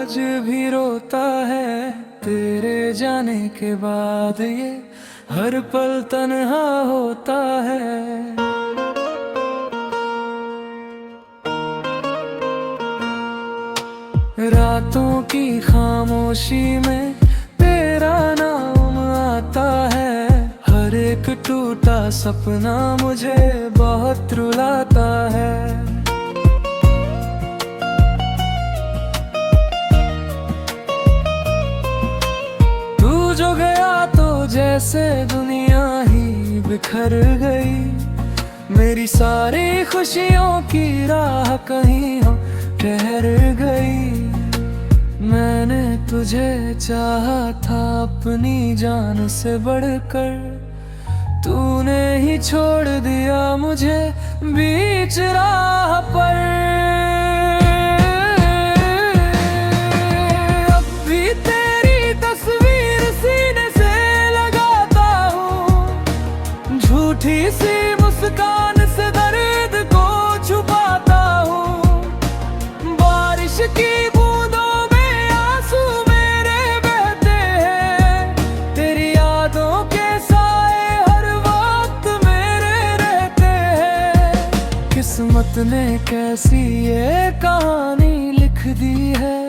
आज भी रोता है तेरे जाने के बाद, ये हर पल तन्हा होता है। रातों की खामोशी में तेरा नाम आता है, हर एक टूटा सपना मुझे बहुत रुलाता है। तू जो गया तो जैसे दुनिया ही बिखर गई, मेरी सारी खुशियों की राह कहीं हो ठहर गई। मैंने तुझे चाहा था अपनी जान से बढ़कर, तूने ही छोड़ दिया मुझे बीच राह पर। अब भी तेरी तस्वीर सीने से लगाता हूँ, झूठी सी मुस्कान से दर्द को छुपाता हूँ। बारिश की बूंदों में आंसू मेरे बहते हैं, तेरी यादों के साए हर वक्त मेरे रहते हैं। किस्मत ने कैसी ये कहानी लिख दी है,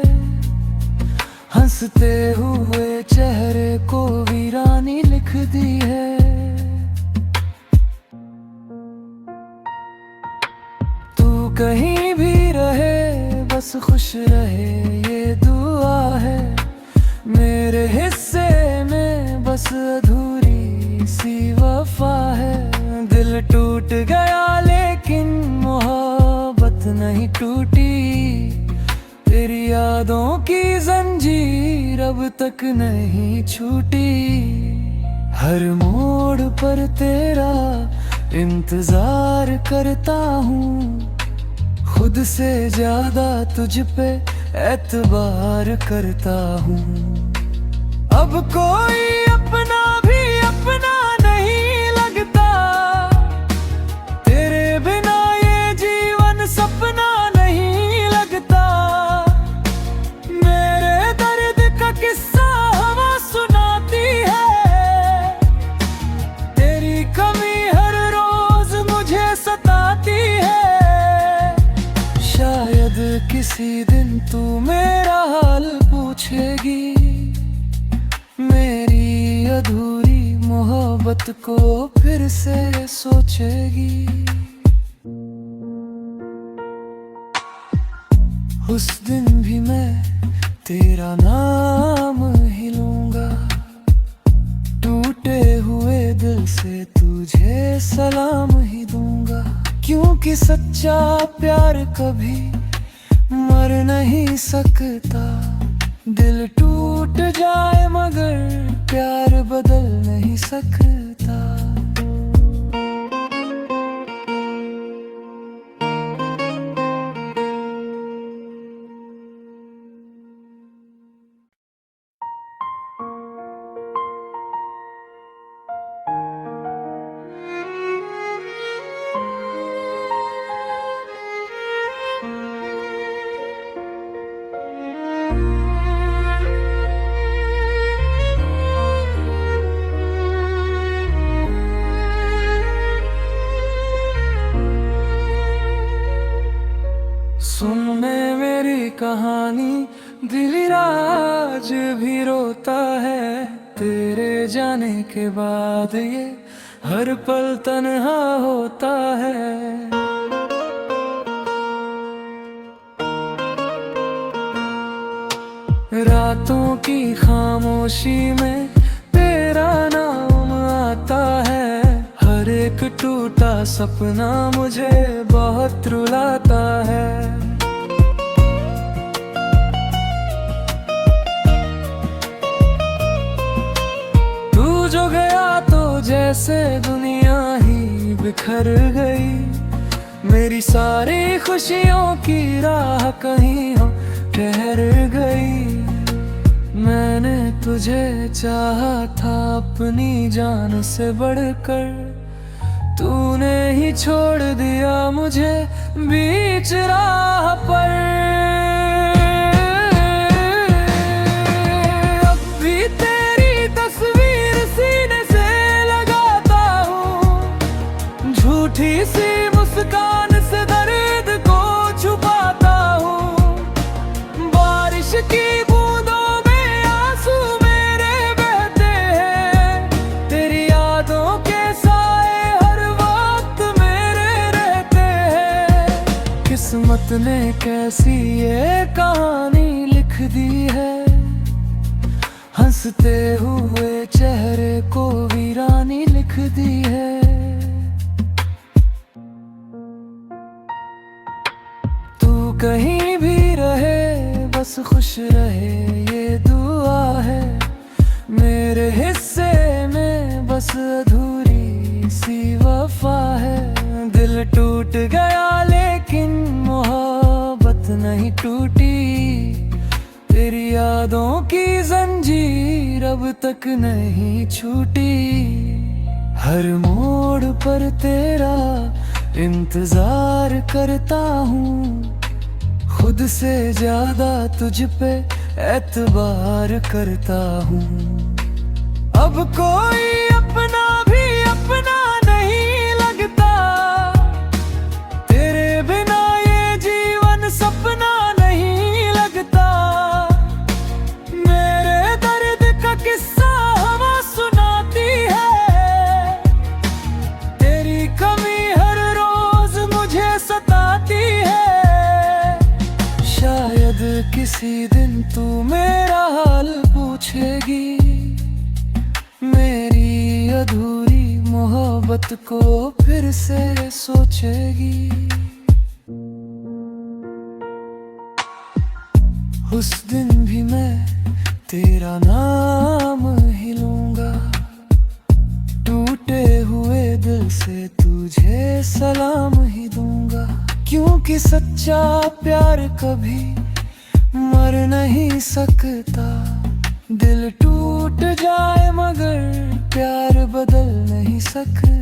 हंसते हुए चेहरे को वीरानी लिख दी है। तू कहीं भी रहे बस खुश रहे ये दुआ है, मेरे हिस्से में बस अधूरी सी वफा है। दिल टूट गया लेकिन मोहब्बत नहीं टूटी, तेरी यादों की जंजीर अब तक नहीं छूटी। हर मोड़ पर तेरा इंतजार करता हूँ, खुद से ज्यादा तुझ पे एतबार करता हूँ। अब कोई अपना भी अपना नहीं लगता, तेरे बिना ये जीवन सपना नहीं लगता। मेरे दर्द का किस्सा हवा सुनाती है, तेरी कमी हर रोज मुझे सताती है। शायद किसी दिन तू मेरा हाल पूछेगी, मेरी अधूरी मोहब्बत को फिर से सोचेगी। उस दिन भी मैं तेरा नाम ही लूंगा, टूटे हुए दिल से तुझे सलाम ही दूंगा। क्योंकि सच्चा प्यार कभी मर नहीं सकता, दिल टूट जाए मगर प्यार बदल नहीं सकता। सुनने मेरी कहानी, दिल आज भी रोता है तेरे जाने के बाद, ये हर पल तन्हा होता है। रातों की खामोशी में तेरा नाम आता है, हर एक टूटा सपना मुझे बहुत रुलाता है। तू जो गया तो जैसे दुनिया ही बिखर गई, मेरी सारी खुशियों की राह कहीं हो ठहर गई। मैंने तुझे चाहा था अपनी जान से बढ़कर, तूने ही छोड़ दिया मुझे बीच राह पर। किस्मत ने कैसी ये कहानी लिख दी है, हंसते हुए चेहरे को वीरानी लिख दी है। तू कहीं भी रहे बस खुश रहे ये दुआ है, मेरे हिस्से में बस अधूरी सी वफा है। दिल टूट गया लेकिन मोहब्बत नहीं टूटी, तेरी यादों की जंजीर अब तक नहीं छूटी। हर मोड़ पर तेरा इंतजार करता हूँ, खुद से ज्यादा तुझ पे एतबार करता हूँ। अब कोई अपना भी अपना नहीं लगता, तेरे बिना ये जीवन सपना नहीं लगता। मेरे दर्द का किस्सा हवा सुनाती है, तेरी कमी हर रोज मुझे सताती है। शायद किसी दिन तू मेरा हाल पूछेगी, मेरी अधूरी मोहब्बत को फिर से सोचेगी। उस दिन भी मैं तेरा नाम ही लूंगा, टूटे हुए दिल से तुझे सलाम ही दूंगा। क्योंकि सच्चा प्यार कभी मर नहीं सकता, दिल टूट जाए मगर प्यार बदल नहीं सकता।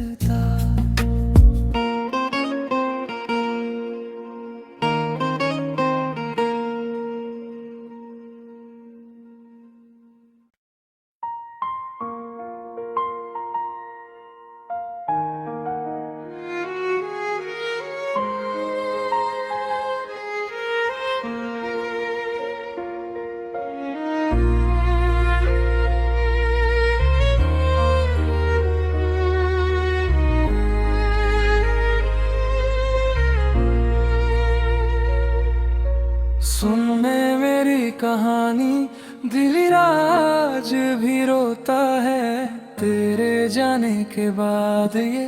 सुनने मेरी कहानी, दिल आज भी रोता है। तेरे जाने के बाद ये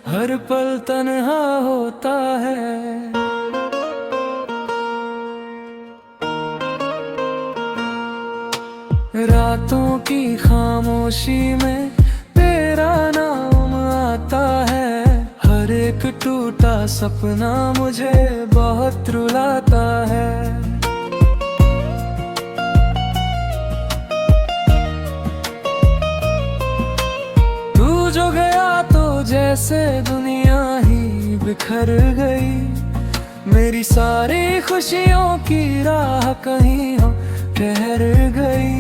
हर पल तन्हा होता है। रातों की खामोशी में तेरा नाम आता है, हर एक टूटा सपना मुझे बहुत रुलाता है। तू जो गया तो जैसे दुनिया ही बिखर गई, मेरी सारी खुशियों की राह कहीं हो ठहर गई।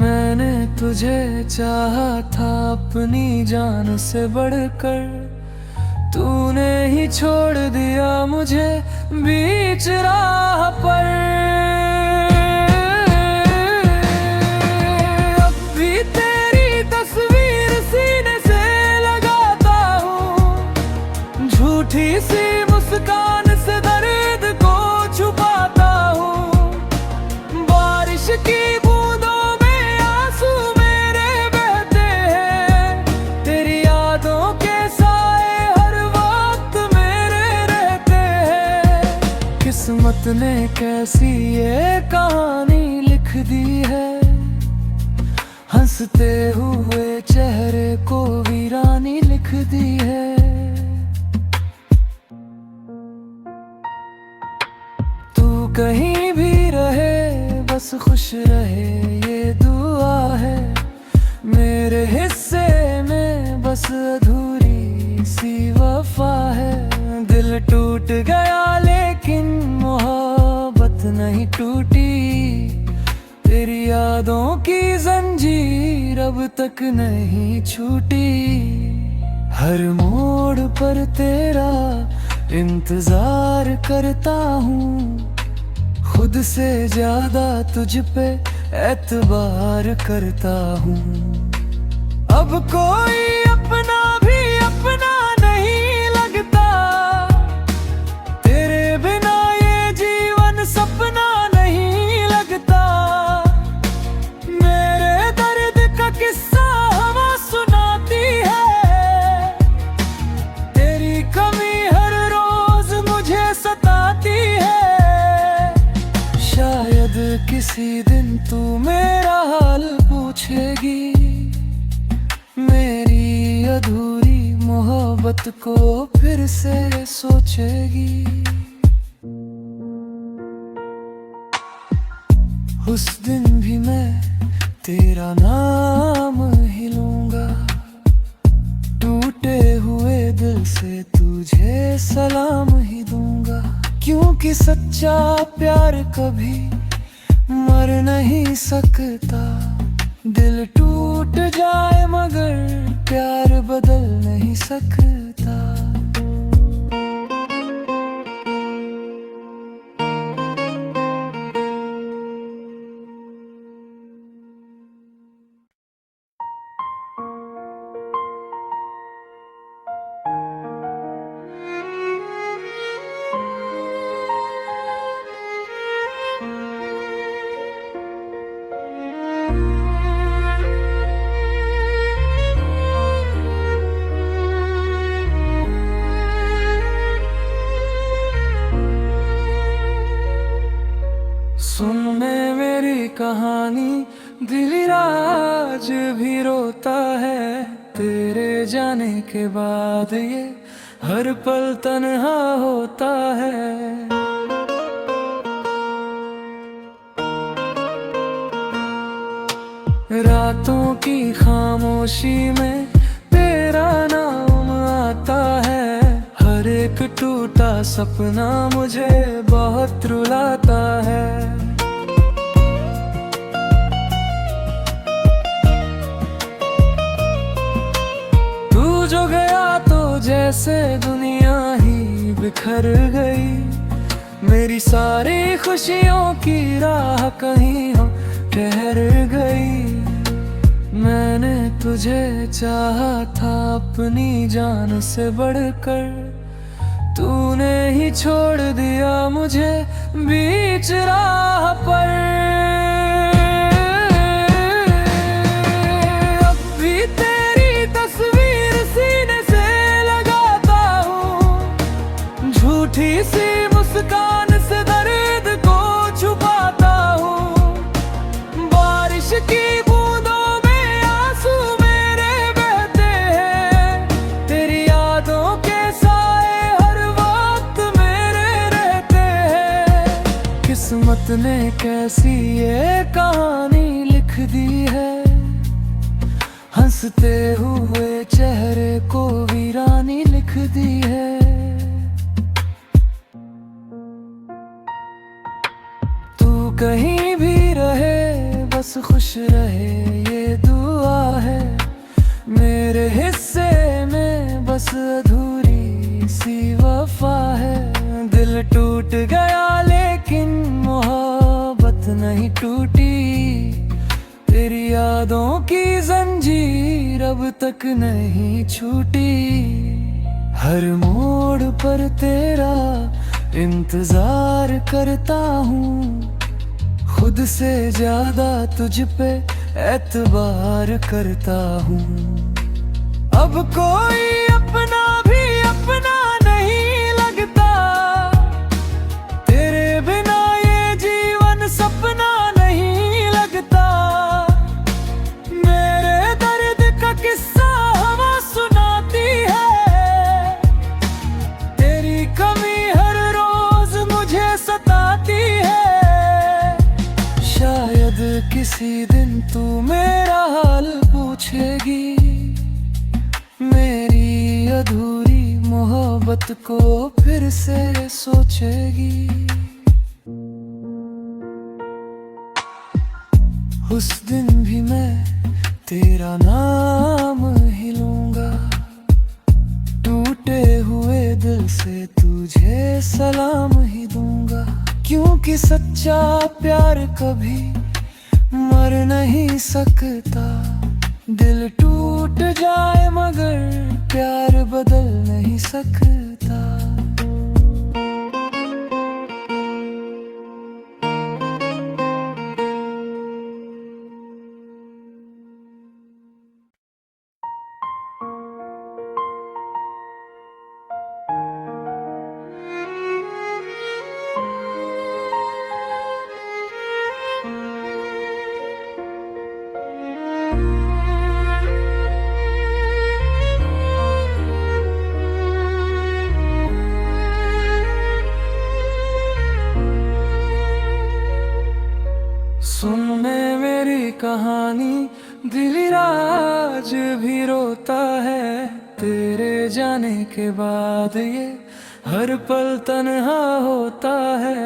मैंने तुझे चाहा था अपनी जान से बढ़कर, तूने ही छोड़ दिया मुझे बीच राह पर। अब भी तेरी तस्वीर सीने से लगाता हूँ, झूठी सी मुस्कान से दर्द को छुपाता हूँ। बारिश की किस्मत ने कैसी ये कहानी लिख दी है, हंसते हुए चेहरे को वीरानी लिख दी है। तू कहीं भी रहे बस खुश रहे ये दुआ है, मेरे हिस्से में बस अधूरी सी वफा है। दिल टूट गया लेकिन मोहब्बत नहीं टूटी, तेरी यादों की जंजीर अब तक नहीं छूटी। हर मोड़ पर तेरा इंतजार करता हूँ, खुद से ज्यादा तुझ पे एतबार करता हूँ। अब कोई अपना भी अपना नहीं लगता, तेरे बिना शायद किसी दिन तू मेरा हाल पूछेगी, मेरी अधूरी मोहब्बत को फिर से सोचेगी। उस दिन भी मैं तेरा नाम ही लूंगा, टूटे हुए दिल से तुझे सलाम ही दूंगा। क्योंकि सच्चा प्यार कभी मर नहीं सकता, दिल टूट जाए मगर प्यार बदल नहीं सकता। सुन मेरी कहानी, दिल आज भी रोता है तेरे जाने के बाद, ये हर पल तन्हा होता है। रातों की खामोशी में तेरा नाम आता है, हर एक टूटा सपना मुझे बहुत रुलाता है। तू जो गया तो जैसे दुनिया ही बिखर गई, मेरी सारी खुशियों की राह कहीं हो ठहर गई। मैंने तुझे चाहा था अपनी जान से बढ़कर, तूने ही छोड़ दिया मुझे बीच राह पर। अब भी तेरी तस्वीर सीने से लगाता हूँ, झूठी सी मुस्कान से दर्द को छुपाता हूँ। बारिश की बूंदों में आंसू मेरे बहते हैं, तेरी यादों के साए हर वक्त मेरे रहते हैं। किस्मत ने कैसी ये कहानी लिख दी है, हंसते हुए चेहरे को वीरानी लिख दी है। तू कहीं भी रहे बस खुश रहे ये दुआ है, मेरे हिस्से में बस अधूरी सी वफा है। दिल टूट गया लेकिन मोहब्बत नहीं टूटी, तेरी यादों की जंजीर अब तक नहीं छूटी। हर मोड़ पर तेरा इंतजार करता हूँ, खुद से ज्यादा तुझ पे एतबार करता हूँ। अब कोई अपना भी अपना नहीं लगता, तेरे बिना ये जीवन सपना नहीं लगता। मेरे दर्द का किस्सा हवा सुनाती है, तेरी कमी हर रोज मुझे सताती है। शायद किसी दिन तू मेरा हाल पूछेगी, मेरी अधूरी मोहब्बत को फिर से सोचेगी। उस दिन भी मैं तेरा नाम ही लूंगा, टूटे हुए दिल से तुझे सलाम ही दूंगा। क्योंकि सच्चा प्यार कभी मर नहीं सकता, दिल टूट जाए मगर प्यार बदल नहीं सकता। सुन मेरी कहानी, दिल आज भी रोता है तेरे जाने के बाद, ये हर पल तन्हा होता है।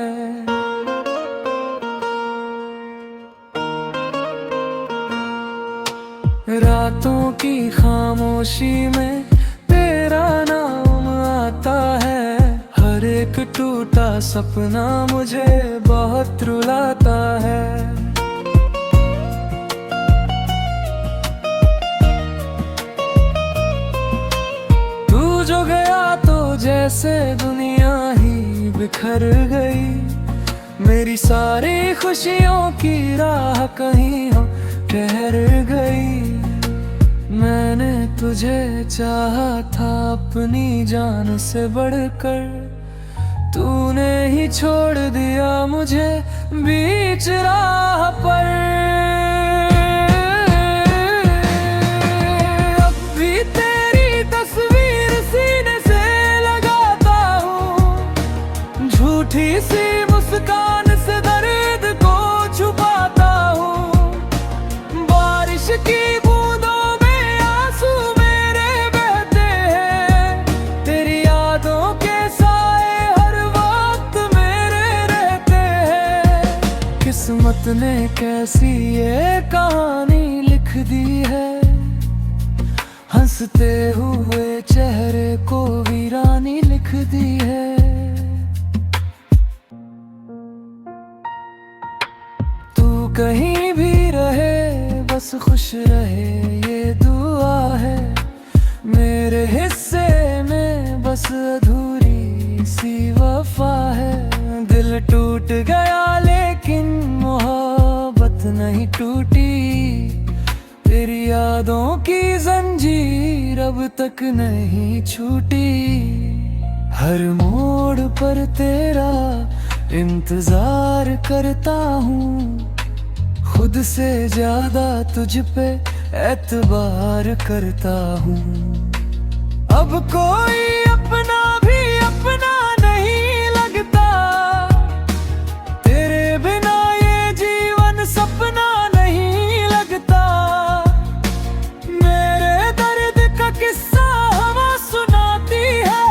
रातों की खामोशी में तेरा नाम आता है, हर एक टूटा सपना मुझे बहुत रुलाता है। तू जो गया तो जैसे दुनिया ही बिखर गई, मेरी सारी खुशियों की राह कहीं हो ठहर गई। मैंने तुझे चाहा था अपनी जान से बढ़कर, तूने ही छोड़ दिया मुझे बीच राह पर। अब भी तेरी तस्वीर सीने से लगाता हूँ, झूठी सी मुस्कान से दर्द को छुपाता हूँ। बारिश की बूंदों में आंसू मेरे बहते हैं, तेरी यादों के साए हर वक्त मेरे रहते हैं। किस्मत ने कैसी ये कहानी लिख दी है, हंसते हुए चेहरे को वीरानी लिख दी है। तू कहीं भी रहे बस खुश रहे ये दुआ है, मेरे हिस्से में बस अधूरी सी वफा है। दिल टूट गया लेकिन मोहब्बत नहीं टूटी, तेरी यादों की जंजीर अब तक नहीं छूटी। हर मोड़ पर तेरा इंतजार करता हूँ, खुद से ज्यादा तुझ पे एतबार करता हूँ। अब कोई अपना भी अपना नहीं लगता, तेरे बिना ये जीवन सपना नहीं लगता। मेरे दर्द का किस्सा हवा सुनाती है,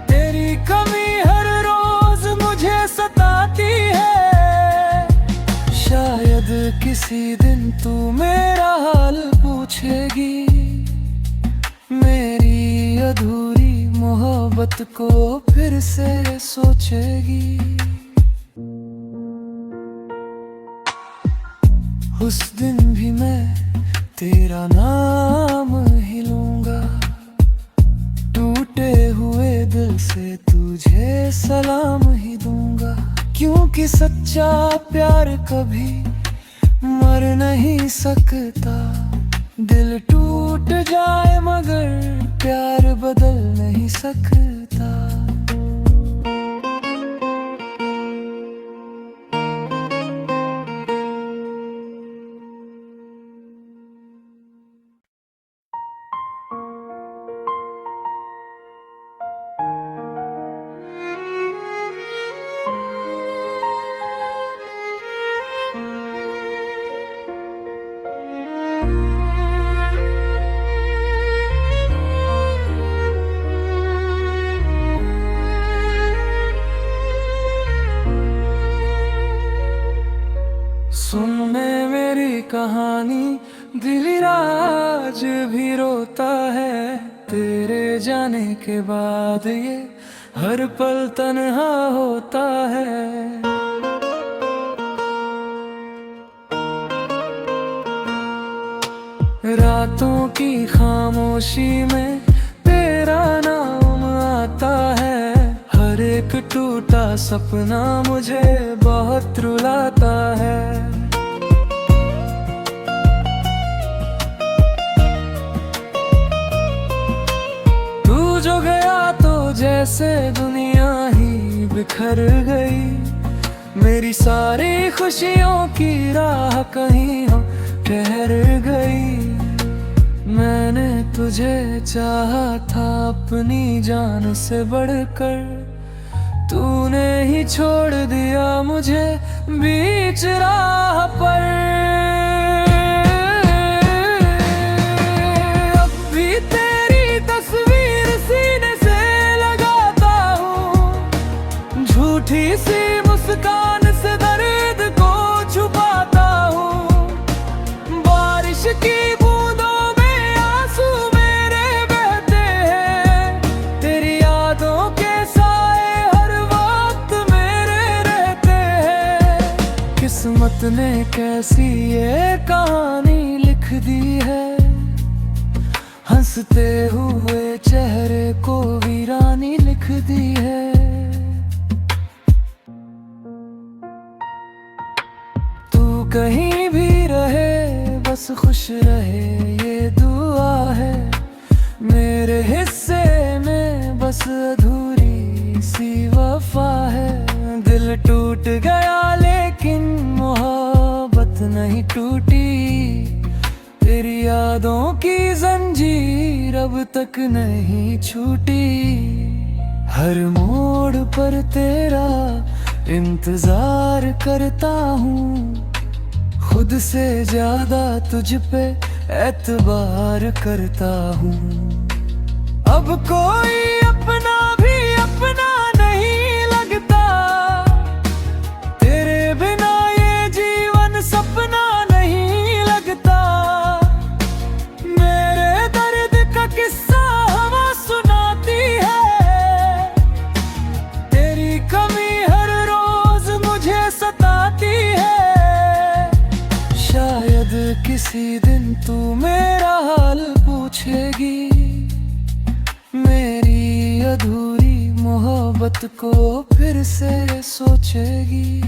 तेरी कमी हर रोज मुझे सताती है। शायद किसी दिन तू मेरा हाल पूछेगी, मेरी अधूरी मोहब्बत को फिर से सोचेगी। उस दिन भी मैं तेरा नाम ही लूंगा, टूटे हुए दिल से तुझे सलाम ही दूंगा। क्योंकि सच्चा प्यार कभी मर नहीं सकता, दिल टूट जाए मगर प्यार बदल नहीं सकता। सुन मेरी कहानी, दिल आज भी रोता है तेरे जाने के बाद, ये हर पल तन्हा होता है। रातों की खामोशी में तेरा नाम आता है, हर एक टूटा सपना मुझे बहुत रुलाता है। तू जो गया तो जैसे दुनिया ही बिखर गई, मेरी सारी खुशियों की राह कहीं हो ठहर गई। मैंने तुझे चाहा था अपनी जान से बढ़कर, तूने ही छोड़ दिया मुझे बीच राह पर। अब भी तेरी तस्वीर सीने से लगाता हूँ, झूठी सी मुस्कान से दर्द को छुपाता हूँ। बारिश की बूंदों में आंसू मेरे बहते हैं, तेरी यादों के साए हर वक्त मेरे रहते हैं। किस्मत ने कैसी ये कहानी लिख दी है, हंसते हुए चेहरे को वीरानी लिख दी है। तू कहीं भी रहे बस खुश रहे ये दुआ है, मेरे हिस्से में बस अधूरी सी वफा है। दिल टूट गया लेकिन मोहब्बत नहीं टूटी, तेरी यादों की जंजीर अब तक नहीं छूटी। हर मोड़ पर तेरा इंतजार करता हूँ, खुद से ज्यादा तुझ पे एतबार करता हूँ। अब कोई अपना भी अपना नहीं लगता, तेरे बिना ये जीवन सपना नहीं लगता। मेरे दर्द का किस्सा हवा सुनाती है, तेरी कमी हर रोज मुझे सताती है। शायद किसी दिन तू मेरा हाल पूछेगी, मेरी अधूरी मोहब्बत को फिर से सोचेगी।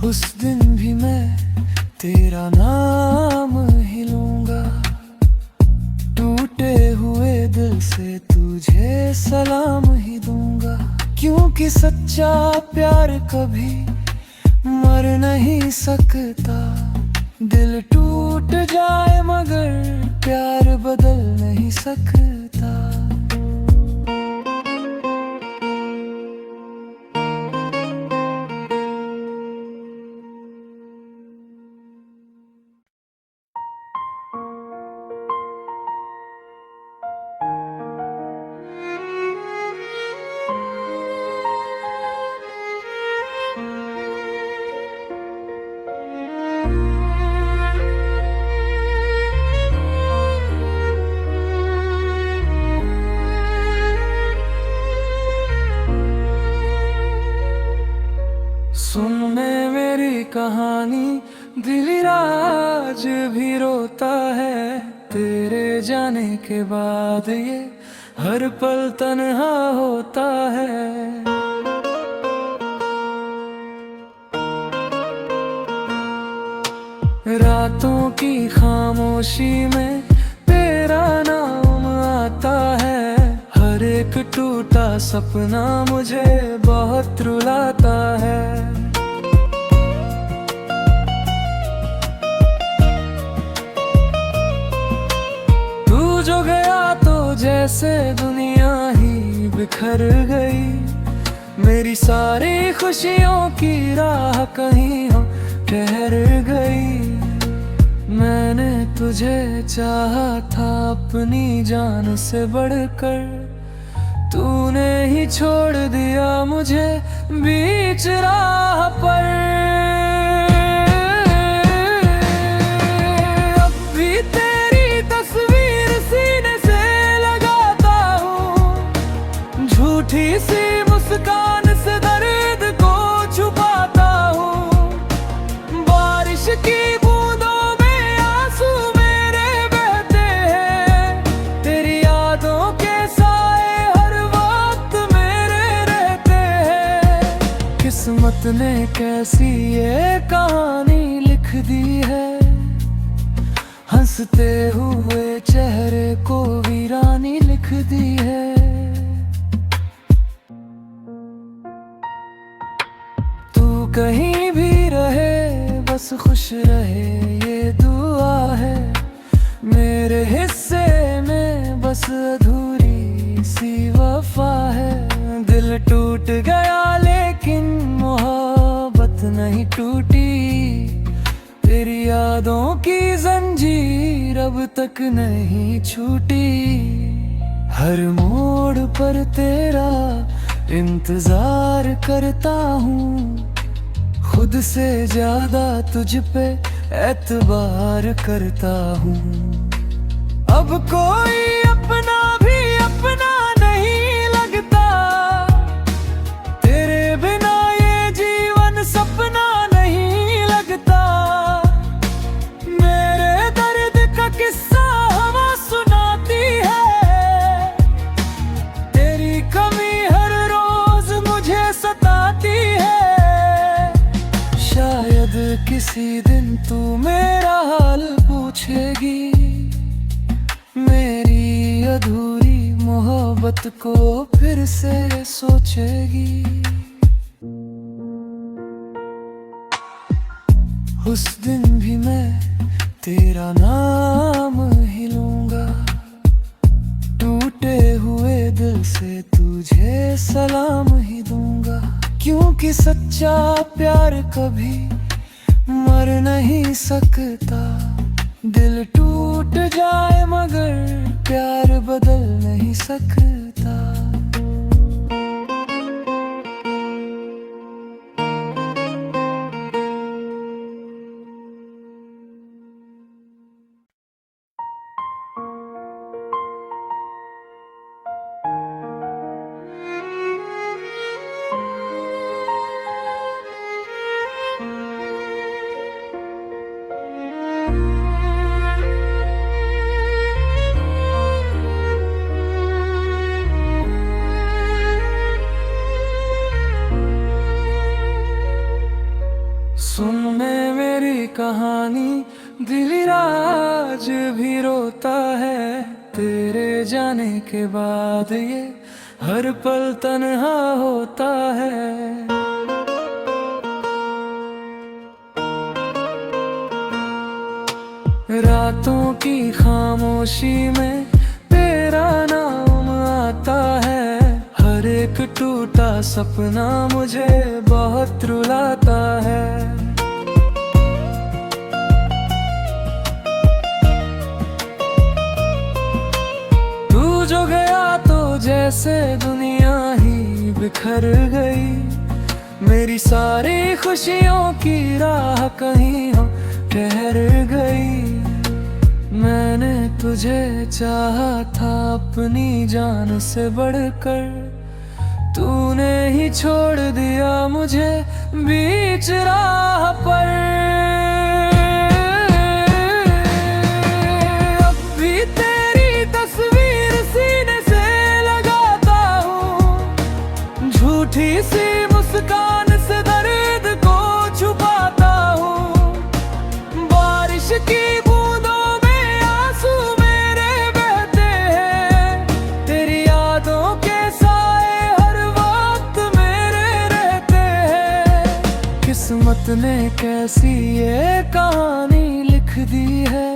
उस दिन भी मैं तेरा नाम ही लूंगा, टूटे हुए दिल से तुझे सलाम ही दूंगा। क्योंकि सच्चा प्यार कभी मर नहीं सकता, दिल टूट जाए मगर प्यार बदल नहीं सकता। सुनने मेरी कहानी दिल आज भी रोता है, तेरे जाने के बाद ये हर पल तन्हा होता है। रातों की खामोशी में तेरा नाम आता है, हर एक टूटा सपना मुझे बहुत रुलाता है। तू जो गया तो जैसे दुनिया ही बिखर गई, मेरी सारी खुशियों की राह कहीं हो ठहर गई। मैंने तुझे चाहा था अपनी जान से बढ़कर, तूने ही छोड़ दिया मुझे बीच राह पर। अब भी तेरी तस्वीर सीने से लगाता हूँ, झूठी सी मुस्कान से दर्द को छुपाता हूँ। बारिश की बूंदों में आंसू मेरे बहते हैं, तेरी यादों के साए हर वक्त मेरे रहते हैं। किस्मत ने कैसी ये कहानी लिख दी है, हंसते हुए चेहरे को वीरानी लिख दी है। कहीं भी रहे बस खुश रहे ये दुआ है, मेरे हिस्से में बस अधूरी सी वफा है। दिल टूट टूट गया लेकिन मोहब्बत नहीं टूटी। तेरी यादों की जंजीर अब तक नहीं छूटी। हर मोड़ पर तेरा इंतजार करता हूँ, खुद से ज्यादा तुझ पे एतबार करता हूँ। अब कोई अपना भी अपना नहीं लगता, तेरे बिना ये जीवन सपना नहीं लगता। मेरे दर्द का किस्सा हवा सुनाती है, तेरी कमी हर रोज मुझे सताती है। शायद किसी दिन तू मेरा हाल पूछेगी, मेरी अधूरी मोहब्बत को फिर से सोचेगी। उस दिन भी मैं तेरा नाम ही लूंगा, टूटे हुए दिल से तुझे सलाम ही दूंगा। क्योंकि सच्चा प्यार कभी मर नहीं सकता। दिल टूट जाए मगर प्यार बदल नहीं सकता। सुनने मेरी कहानी, दिल आज भी रोता है। तेरे जाने के बाद ये हर पल तन्हा होता है। रातों की खामोशी में तेरा नाम आता है। हर एक टूटा सपना मुझे बहुत रुलाता है। तू जो गया तो जैसे दुनिया ही बिखर गई। मेरी सारी खुशियों की राह कहीं हो ठहर गई। मैंने तुझे चाहा था अपनी जान से बढ़कर, तूने ही छोड़ दिया मुझे बीच राह पर। अब भी तेरी तस्वीर सीने से लगाता हूँ, झूठी सी मुस्कान से दर्द को छुपाता हूँ। बारिश की बूंदों में आंसू मेरे बहते हैं, तेरी यादों के साए हर वक्त मेरे रहते हैं। किस्मत ने कैसी ये कहानी लिख दी है,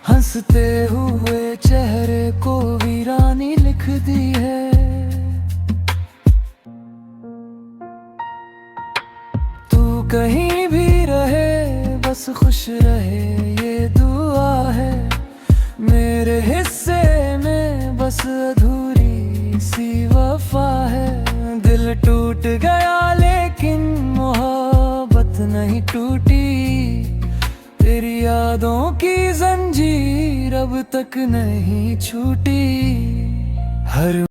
हंसते हुए चेहरे को वीरानी लिख दी है। तू कहीं भी रहे बस खुश रहे ये दुआ है। मेरे हिस्से में बस अधूरी सी वफा है। दिल टूट गया लेकिन मोहब्बत नहीं टूटी। तेरी यादों की जंजीर अब तक नहीं छूटी। हर